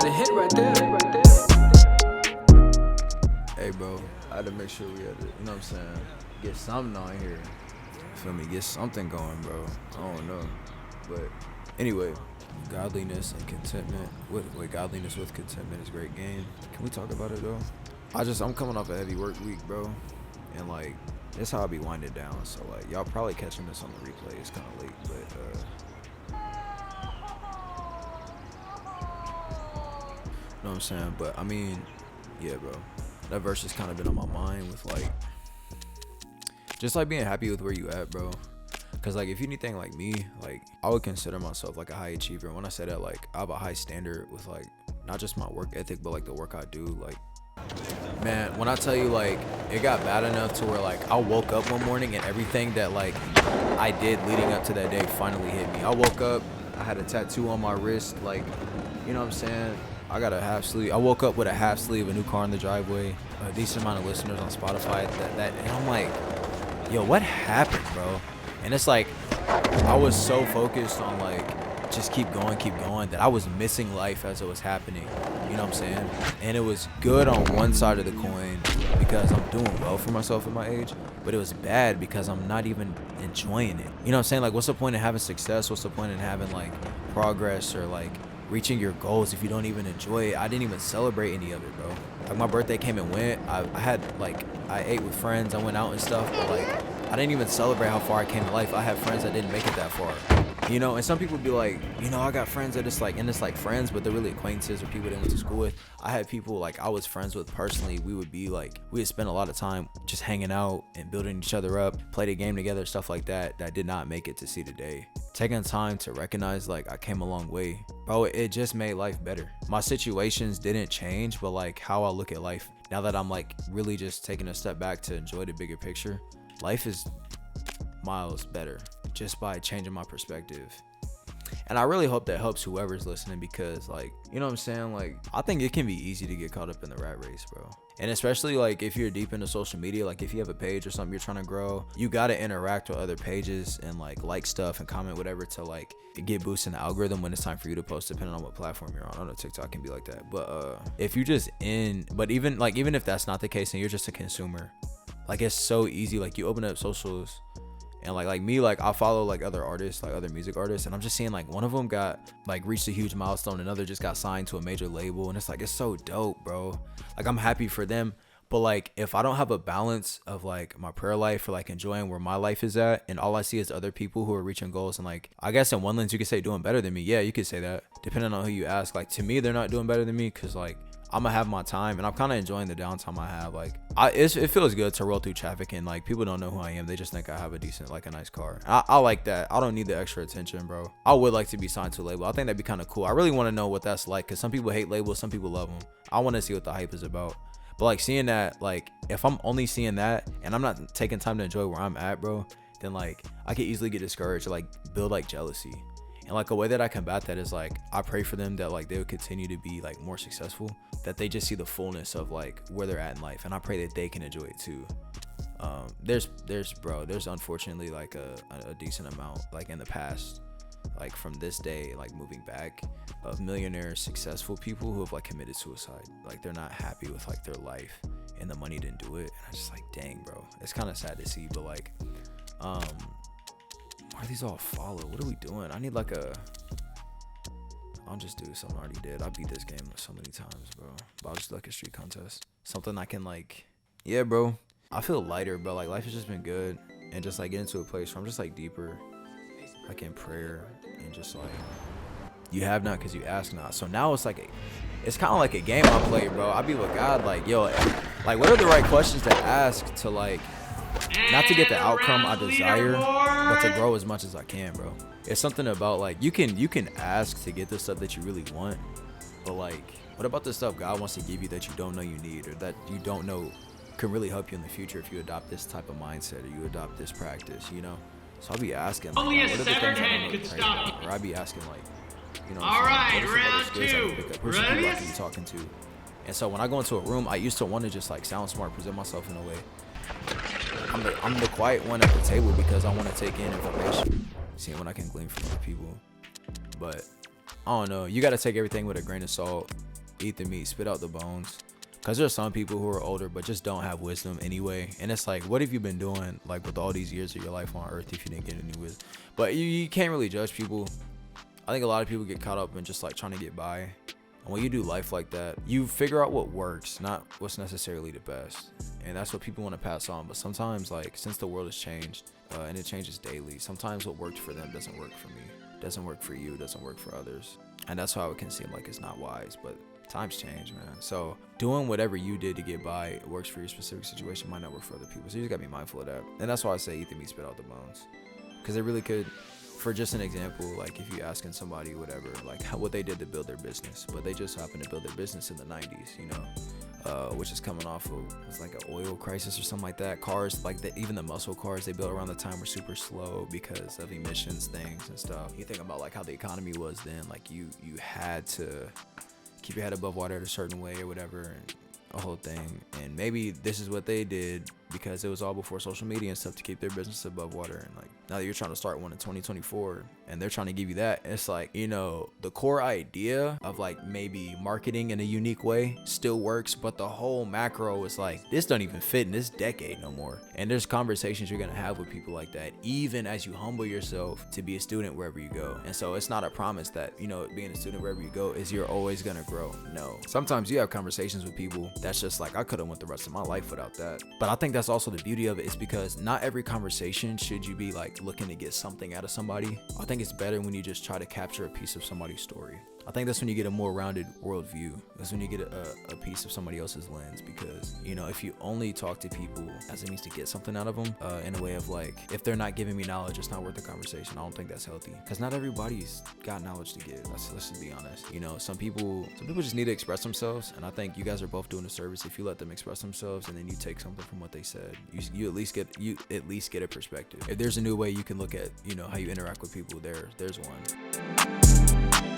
a hit right there. Hey, bro, I had to make sure we had to, you know what I'm saying, get something on here. Feel me? Get something going, bro. I don't know. But anyway, godliness and contentment. Godliness with contentment is a great game. Can we talk about it, though? I'm coming off a heavy work week, bro. And, like, that's how I be winding down. So, like, y'all probably catching this on the replay. It's kind of late, but, you know what I'm saying? But, I mean, yeah, bro. That verse has kind of been on my mind with, like, just, like, being happy with where you at, bro. Because, like, if you anything like me, like, I would consider myself, like, a high achiever. When I say that, like, I have a high standard with, like, not just my work ethic, but, like, the work I do. Like, man, when I tell you, like, it got bad enough to where, like, I woke up one morning and everything that, like, I did leading up to that day finally hit me. I woke up, I had a tattoo on my wrist, like, you know what I'm saying? I got a half sleeve. I woke up with a half sleeve, a new car in the driveway, a decent amount of listeners on Spotify. And I'm like, yo, what happened, bro? And it's like, I was so focused on, like, just keep going, that I was missing life as it was happening. You know what I'm saying? And it was good on one side of the coin because I'm doing well for myself at my age, but it was bad because I'm not even enjoying it. You know what I'm saying? Like, what's the point in having success? What's the point in having, like, progress or, like, reaching your goals if you don't even enjoy it? I didn't even celebrate any of it, bro. Like, my birthday came and went. I had, like, I ate with friends. I went out and stuff, but, like, I didn't even celebrate how far I came in life. I had friends that didn't make it that far. You know, and some people be like, you know, I got friends that just, like, and it's, like, friends, but they're really acquaintances or people they went to school with. I had people, like, I was friends with personally. We would spend a lot of time just hanging out and building each other up, play the game together, stuff like that did not make it to see the day. Taking time to recognize, like, I came a long way. Bro, it just made life better. My situations didn't change, but, like, how I look at life, now that I'm, like, really just taking a step back to enjoy the bigger picture, life is miles better just by changing my perspective. And I really hope that helps whoever's listening because, like, you know what I'm saying? Like, I think it can be easy to get caught up in the rat race, bro. And especially, like, if you're deep into social media, like, if you have a page or something you're trying to grow, you got to interact with other pages and, like stuff and comment whatever to, like, get boosted in the algorithm when it's time for you to post, depending on what platform you're on. I know TikTok can be like that. But if you just even if that's not the case and you're just a consumer, like, it's so easy. Like, you open up socials and like me, like, I follow, like, other artists, like other music artists, and I'm just seeing, like, one of them got, like, reached a huge milestone, another just got signed to a major label, and it's like, it's so dope, bro. Like, I'm happy for them, but, like, if I don't have a balance of, like, my prayer life or, like, enjoying where my life is at, and all I see is other people who are reaching goals, and, like, I guess in one lens you could say doing better than me. Yeah, you could say that, depending on who you ask. Like, to me, they're not doing better than me because, like, I'm gonna have my time and I'm kind of enjoying the downtime I have. Like, it feels good to roll through traffic and, like, people don't know who I am. They just think I have a decent, like, a nice car. I like that. I don't need the extra attention, bro. I would like to be signed to a label. I think that'd be kind of cool. I really want to know what that's like because some people hate labels, some people love them. I want to see what the hype is about. But, like, seeing that, like, if I'm only seeing that and I'm not taking time to enjoy where I'm at, bro, then, like, I could easily get discouraged or, like, build, like, jealousy. And, like, a way that I combat that is, like, I pray for them that, like, they would continue to be, like, more successful, that they just see the fullness of, like, where they're at in life. And I pray that they can enjoy it too. There's unfortunately, like, a decent amount, like, in the past, like, from this day, like, moving back, of millionaire successful people who have, like, committed suicide. Like, they're not happy with, like, their life and the money didn't do it. And I just, like, dang, bro, it's kind of sad to see. But, like, why are these all follow? What are we doing? I need, like, I'll just do something I already did. I beat this game so many times, bro. But I'll just do, like, a street contest. Something I can, like, yeah, bro. I feel lighter, bro. Like, life has just been good. And just, like, get into a place where I'm just, like, deeper, like, in prayer. And just, like, you have not because you ask not. So now it's like it's kind of like a game I play, bro. I be with God, like, yo, like, what are the right questions to ask to, like, not to get the outcome I desire, but to grow as much as I can, bro. It's something about, like, you can ask to get the stuff that you really want, but, like, what about the stuff God wants to give you that you don't know you need or that you don't know can really help you in the future if you adopt this type of mindset or you adopt this practice, you know? So I'll be asking, like, only a what are the severed things I head don't know could to pray stop about? Or I'd be asking, like, you know, all right, what are some other round skills I can two. pick up? Who's some people I Ready? can be talking to? And so when I go into a room, I used to want to just, like, sound smart, present myself in a way. I'm the quiet one at the table because I want to take in information, seeing what I can glean from other people. But I don't know. You got to take everything with a grain of salt. eat the meat, spit out the bones. Because there's some people who are older but just don't have wisdom anyway. And it's like, what have you been doing like with all these years of your life on earth if you didn't get any wisdom? But you can't really judge people. I think a lot of people get caught up in just like trying to get by. And when you do life like that, you figure out what works, not what's necessarily the best. And that's what people want to pass on. But sometimes, like, since the world has changed and it changes daily, sometimes what worked for them doesn't work for me, doesn't work for you, doesn't work for others. And that's how it can seem like it's not wise. But times change, man. So doing whatever you did to get by works for your specific situation might not work for other people. So you just gotta be mindful of that. And that's why I say eat the meat, spit out the bones. Because it really could, for just an example, like if you asking somebody whatever, like what they did to build their business, but they just happened to build their business in the 90s, you know, which is coming off of, it's like an oil crisis or something like that. Cars, like even the muscle cars they built around the time were super slow because of emissions things and stuff. You think about like how the economy was then, like you had to keep your head above water in a certain way or whatever, and a whole thing. And maybe this is what they did because it was all before social media and stuff to keep their business above water. And like now that you're trying to start one in 2024 and they're trying to give you that, it's like, you know, the core idea of like maybe marketing in a unique way still works, but the whole macro is like, this doesn't even fit in this decade no more. And there's conversations you're gonna have with people like that, even as you humble yourself to be a student wherever you go. And so it's not a promise that, you know, being a student wherever you go is you're always gonna grow. No, sometimes you have conversations with people that's just like, I could have went the rest of my life without that. But I think that's also the beauty of it, is because not every conversation should you be like looking to get something out of somebody. I think it's better when you just try to capture a piece of somebody's story. I think that's when you get a more rounded worldview. That's when you get a piece of somebody else's lens, because, you know, if you only talk to people as it means to get something out of them, in a way of like, if they're not giving me knowledge, it's not worth the conversation. I don't think that's healthy, because not everybody's got knowledge to give. Let's just be honest. You know, some people just need to express themselves, and I think you guys are both doing a service if you let them express themselves and then you take something from what they said. You at least get a perspective. If there's a new way you can look at, you know, how you interact with people, there's one.